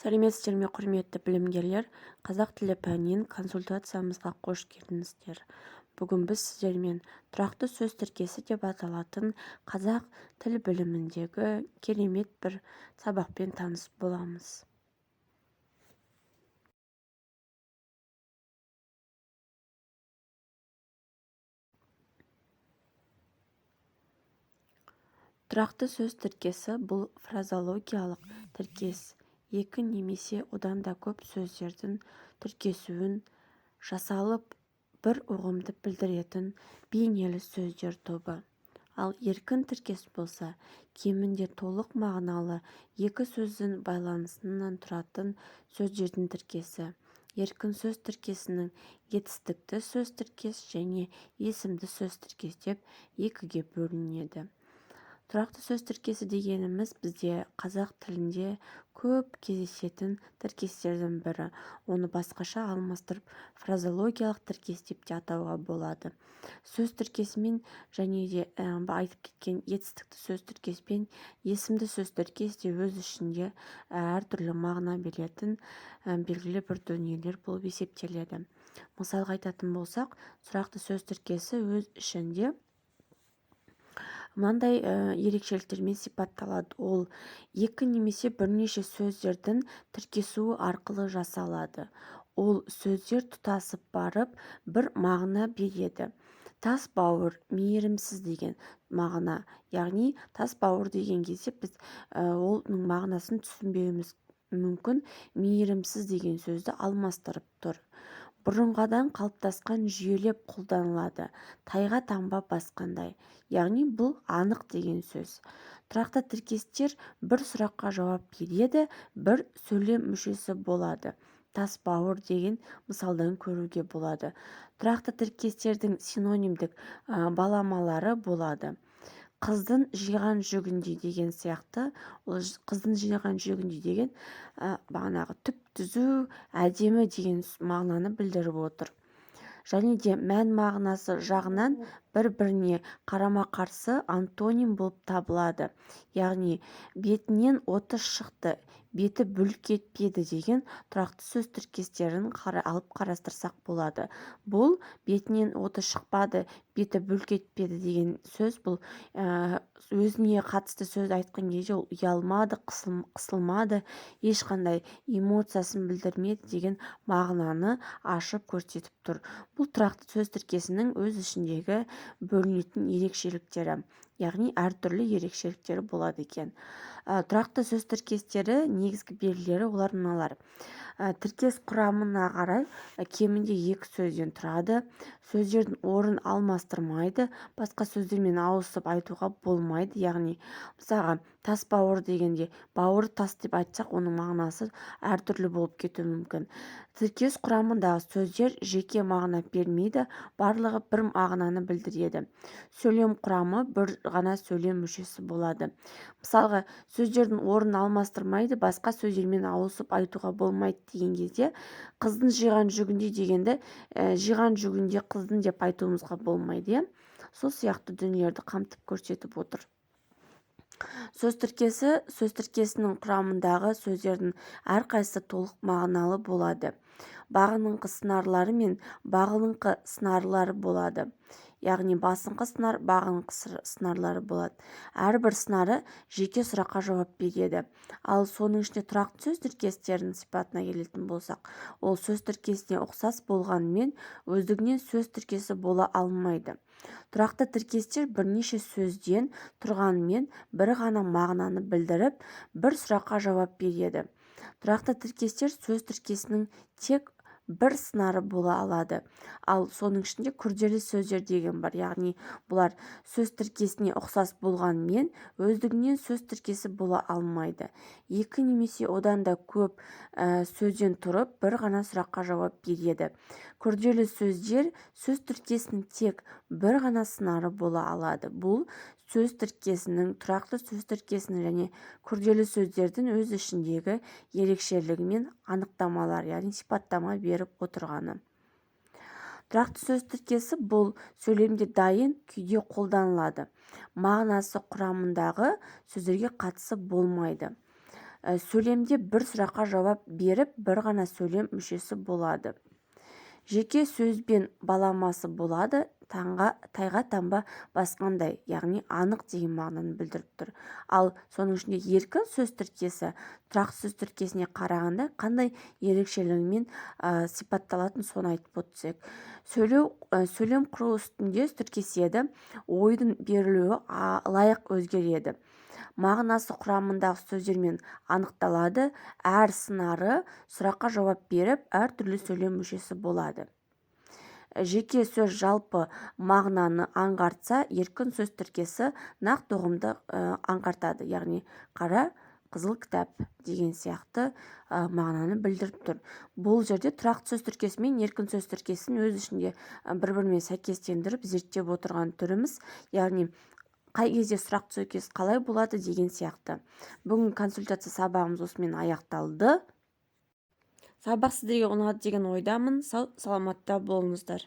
сәлеметсіздер ме, құрметті білімгерлер. Қазақ тілі пәнінен консультациямызға қош келдіңіздер. Бүгін біз сіздермен тұрақты сөз тіркесі деп аталатын қазақ тіл біліміндегі керемет бір сабақпен танысып боламыз. Тұрақты сөз тіркесі бұл фразеологиялық тіркес, екі немесе одан да көп сөздердің тіркесуін жасалып бір ұғымды білдіретін бейнелі сөздер тобы. Ал еркін тіркес болса, кемінде толық мағыналы екі сөздің байланысынан тұратын сөздердің тіркесі. Еркін сөз тіркесінің етістікті сөз тіркес және есімді сөз тіркес деп екіге бөлінеді. Тұрақты сөз тіркесі дегеніміз бізде қазақ тілінде көп кездесетін тіркестердің бірі. Оны басқаша алмастырып фразеологиялық тіркес деп те атауға болады. Сөз тіркесімен және де айтып кеткен етістікті сөз тіркеспен есімді сөз тіркес те өз ішінде әртүрлі мағына беретін белгілі бір дүниелер болып есептеледі. Мысалға айтатын болсақ, тұрақты сөз тіркесі өз ішінде мынандай ерекшеліктермен сипатталады. Ол екі немесе бірнеше сөздердің тіркесуі арқылы жасалады. Ол сөздер тұтасып барып бір мағына береді. Тас бауыр, мейірімсіз деген мағына. Яғни тас бауыр деген кезде біз оның мағынасын түсінбеуіміз мүмкін. Мейірімсіз деген сөзді алмастырып тұр. Бұрынғадан қалыптасқан жүйелеп қолданылады. Тайға таңба басқандай. Яғни бұл анық деген сөз. Тұрақты тіркестер бір сұраққа жауап береді, бір сөйлем мүшесі болады. Тас бауыр деген мысалдан көруге болады. Тұрақты тіркестердің синонимдік баламалары болады. Қыздың жиған жүгіндей деген сияқты, қыздың жиған жүгіндей деген бағанағы түп түзу, әдемі деген мағынаны білдіріп отыр. Және де мән мағынасы жағынан бір-біріне қарама-қарсы антоним болып табылады. Яғни бетінен оты шықты, беті бүлк етпеді деген тұрақты сөз тіркестерін алып қарастырсақ болады. Бұл бетінен оты шықпады, беті бүлк етпеді деген сөз бұл өзіне қатысты сөз айтқан кезде ол ұялмады, қысылмады, ешқандай эмоциясын білдірмеді деген мағынаны ашып көрсетіп тұр. Бұл тұрақты сөз тіркесінің өз ішіндегі бөлінетін ерекшеліктері, яғни әртүрлі ерекшеліктері болады екен. Тұрақты сөз тіркестері негізгі белгілері олар мыналар. Тіркес құрамына қарай кемінде екі сөзден тұрады. Сөздердің орын алмастырмайды, басқа сөздермен ауысып айтуға болмайды. Яғни мысалға тас бауыр дегенде бауыр тас деп айтсақ, оның мағынасы әртүрлі болып кетуі мүмкін. Тіркес құрамындағы сөздер жеке мағына бермейді, барлығы бір мағынаны білдіреді. Сөйлем құрамы бір ғана сөйлем мүшесі болады. Мысалға, сөздердің орнын алмастырмайды, басқа сөздермен ауысып айтуға болмайды деген кезде, қыздың жиған жүгінде дегенді жиған жүгінде қыздың деп айтуымызға болмайды. Сол сияқты дүниелерді қамтып көрсетіп отыр. Сөз тіркесінің құрамындағы сөздердің әрқайсысы толық мағыналы болады. Бағыныңқы сыңарлары мен бағыныңқы сыңарлары болады. Яғни басыңқы сыңар, бағыныңқы сыңарлары болады. Әрбір сыңары жеке сұраққа жауап береді. Ал соның ішінде тұрақты сөз тіркестерінің сипатына келетін болсақ, ол сөз тіркесіне ұқсас болғанымен өздігінен сөз тіркесі бола алмайды. Тұрақты тіркестер бірнеше сөзден тұрғанымен бір ғана мағынаны білдіріп, бір сұраққа жауап береді. Тұрақты тіркестер сөз тіркесінің тек бір сыңары бола алады. Ал соның ішінде күрделі сөздер деген бар. Яғни бұлар сөз тіркесіне ұқсас болғанымен өздігінен сөз тіркесі бола алмайды. Екі немесе одан да көп сөзден тұрып бір ғана сұраққа жауап береді. Күрделі сөздер сөз тіркесінің тек бір ғана сыңары бола алады. Бұл сөз тіркесінің, тұрақты сөз тіркесінің және күрделі сөздердің өз ішіндегі ерекшелігі мен анықтамалар, яғни сипаттама беріп отырғаны. Тұрақты сөз тіркесі бұл сөйлемде дайын күйде қолданылады. Мағынасы құрамындағы сөздерге қатысы болмайды. сөйлемде бір сұраққа жауап беріп, бір ғана сөйлем мүшесі болады. Жеке сөзбен баламасы болады, тайға таңба басқандай, яғни анық деген мағынаны білдіріп тұр. Ал соның ішінде еркін сөз тіркесі тұрақты сөз тіркесіне қарағанда қандай ерекшелігімен сипатталатын соны айтып өтсек. Сөйлем құру үстінде тіркеседі, ойдың берілуі лайық өзгереді. Мағынасы құрамындағы сөздермен анықталады, әр сыңары сұраққа жауап беріп, әр түрлі сөйлем мүшесі болады. Жеке сөз жалпы мағынаны аңғартса, еркін сөз тіркесі нақты ұғымды аңғартады, яғни қара қызыл кітап деген сияқты мағынаны білдіріп тұр. Бұл жерде тұрақты сөз тіркесі мен еркін сөз тіркесін өз ішінде бір-бірімен сәйкестендіріп зерттеп отырған түріміз, яғни қай кезде сұрақты сөз қалай болады деген сияқты. Бүгін консультация сабағымыз осымен аяқталды. Сабақ сіздерге ұнады деген ойдамын. Сау, саламатта болыңыздар.